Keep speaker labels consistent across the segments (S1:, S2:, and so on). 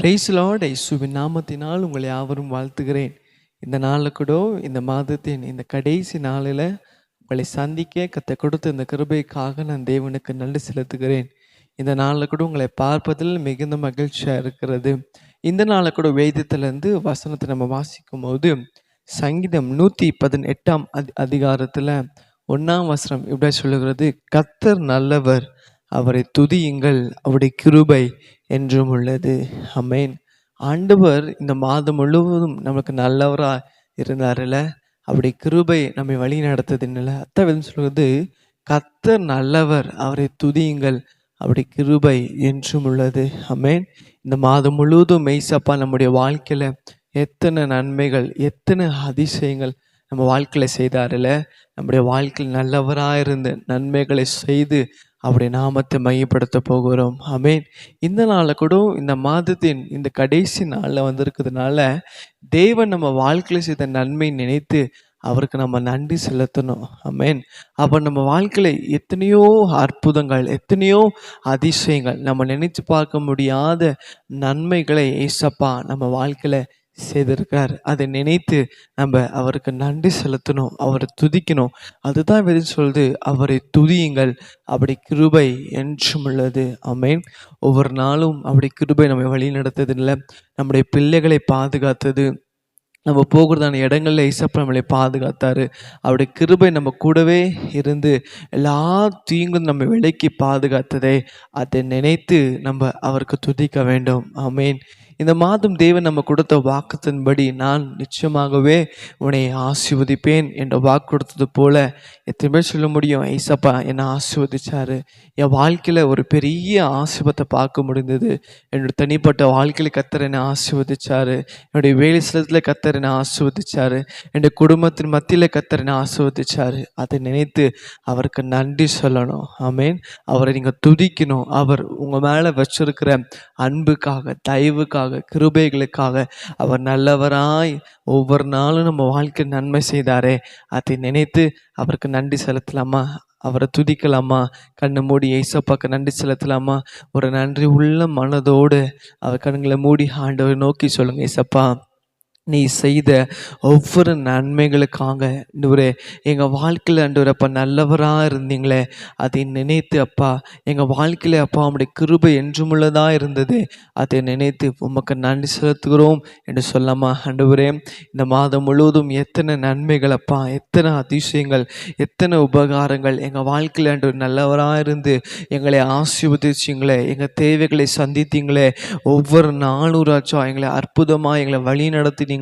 S1: Price Lord. இயேசுவின் நாமத்தினால் உங்களை யாவரும் வாழ்த்துகிறேன். இந்த நாளில் கூட இந்த மாதத்தின் இந்த கடைசி நாளில் உங்களை சந்திக்க கர்த்தர் கொடுத்த இந்த கிருபைக்காக நான் தேவனுக்கு நன்றி செலுத்துகிறேன். இந்த நாளில் கூட உங்களை பார்ப்பதில் மிகுந்த மகிழ்ச்சியாக இருக்கிறது. இந்த நாளில் கூட வேதத்திலேருந்து வசனத்தை நம்ம வாசிக்கும் போது சங்கீதம் 118 அதிகாரத்தில் 1 வசனம் இப்படி சொல்லுகிறது, கர்த்தர் நல்லவர், அவரை துதியுங்கள், அவருடைய கிருபை என்றும் உள்ளது. ஆமென். ஆண்டவர் இந்த மாதம் முழுவதும் நமக்கு நல்லவராக இருந்தார்ல, அவருடைய கிருபை நம்மை வழி நடத்ததுன்னு அர்த்தம் சொல்கிறது, கர்த்தர் நல்லவர், அவரை துதியுங்கள், அவருடைய கிருபை என்றும் உள்ளது. ஆமென். இந்த மாதம் முழுவதும் மெய்சப்பா நம்முடைய வாழ்க்கையில் எத்தனை நன்மைகள், எத்தனை அதிசயங்கள் நம்ம வாழ்க்கையில் செய்தாரில்ல. நம்முடைய வாழ்க்கையில் நல்லவராக இருந்து நன்மைகளை செய்து அவருடைய நாமத்தை மையப்படுத்த போகிறோம். ஆமென். இந்த நாளில் கூட இந்த மாதத்தின் இந்த கடைசி நாளில் வந்திருக்கிறதுனால தேவன் நம்ம வாழ்க்கையில் செய்த நன்மை நினைத்து அவருக்கு நம்ம நன்றி செலுத்தணும். ஆமென். அப்போ நம்ம வாழ்க்கையில் எத்தனையோ அற்புதங்கள், எத்தனையோ அதிசயங்கள், நம்ம நினைச்சு பார்க்க முடியாத நன்மைகளை ஏசப்பா நம்ம வாழ்க்கையில் செய்திருக்கார். அதை நினைத்து நம்ம அவருக்கு நன்றி செலுத்தணும், அவரை துதிக்கணும். அதுதான் வேதம் சொல்லுது, அவரை துதியுங்கள், அப்படி கிருபை என்றும் உள்ளது. ஆமென். ஒவ்வொரு நாளும் அப்படி கிருபை நம்ம வழி நடத்ததில்லை, நம்முடைய பிள்ளைகளை பாதுகாத்தது, நம்ம போகிறதான இடங்களில் ஏசப்பா நம்மளை பாதுகாத்தாரு. அவருடைய கிருபை நம்ம கூடவே இருந்து எல்லா தீங்கும் நம்ம விலக்கி பாதுகாத்ததை அதை நினைத்து நம்ம அவருக்கு துதிக்க வேண்டும். ஆமென். இந்த மாதம் தேவன் நம்ம கொடுத்த வாக்குத்தின்படி நான் நிச்சயமாகவே உன்னை ஆசீர்வதிப்பேன் என்ற வாக்கு கொடுத்தது போல எத்தனை பேர் சொல்ல முடியும், ஏசப்பா என்னை ஆசீர்வதிச்சாரு, என் வாழ்க்கையில் ஒரு பெரிய ஆசீர்வாதத்தை பார்க்க முடிந்தது, என்னுடைய தனிப்பட்ட வாழ்க்கையில் கர்த்தர் என்னை ஆசீர்வதிச்சாரு, என்னுடைய வேலை ஸ்தலத்தில் கர்த்தர் என்னை ஆசீர்வதிச்சாரு, என்னுடைய குடும்பத்தின் மத்தியில் கர்த்தர் என்னை ஆசீர்வதிச்சாரு. அதை நினைத்து அவருக்கு நன்றி சொல்லணும். ஆமென். அவரை நீங்கள் துதிக்கணும். அவர் உங்கள் மேலே வச்சிருக்கிற அன்புக்காக, தயவுக்காக, கிருபைகளுக்காக, அவர் நல்லவராய் ஒவ்வொரு நாளும் நம்ம வாழ்க்கை நன்மை செய்தாரே, அதை நினைத்து அவருக்கு நன்றி செலுத்தலாமா? அவரை துதிக்கலாமா? கண்ணை மூடி ஏசப்பாக்கு நன்றி செலுத்தலாமா? ஒரு நன்றி உள்ள மனதோடு அவர் கண்களை மூடி ஆண்டவரை நோக்கி சொல்லுங்க, ஏசப்பா நீ செய்த ஒவ்வொரு நன்மைகளுக்காக ஆண்டவரே, எங்கள் வாழ்க்கையில் ஆண்டவரே அப்பா நல்லவராக இருந்தீங்களே, அதை நினைத்து அப்பா எங்கள் வாழ்க்கையில் அப்பா உம்முடைய கிருபை என்றுமுள்ளதாக இருந்தது, அதை நினைத்து உமக்கு நன்றி செலுத்துகிறோம் என்று சொல்லாமா? ஆண்டவரே, இந்த மாதம் முழுவதும் எத்தனை நன்மைகள் அப்பா, எத்தனை அதிசயங்கள், எத்தனை உபகாரங்கள் எங்கள் வாழ்க்கையில் ஆண்டவர் நல்லவராக இருந்து எங்களை ஆசீர்வதிச்சிங்களே, எங்கள் தேவைகளை சந்தித்தீங்களே, ஒவ்வொரு நானூறாச்சும் எங்களை அற்புதமாக எங்களை வழி நடத்தினீங்களே,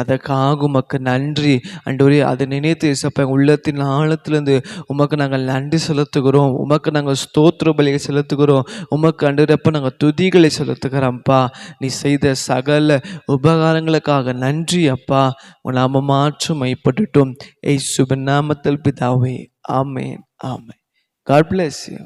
S1: அதற்காக உமக்கு நன்றி ஆண்டவரே. அதை நினைத்து ஏசப்பா உள்ளத்தின் ஆழத்திலிருந்து உமக்கு நாங்கள் நன்றி செலுத்துகிறோம், உமக்கு நாங்கள் ஸ்தோத்திர பலியை செலுத்துகிறோம், உமக்கு ஆண்டவரப்பா நாங்கள் துதிகளை செலுத்துகிறோம்ப்பா. நீ செய்த சகல உபகாரங்களுக்காக நன்றி அப்பா. உன் நாம மாற்றம் மைப்பட்டுட்டும். ஏசுவின் நாமத்தில் பிதாவே, ஆமென், ஆமென். God bless you.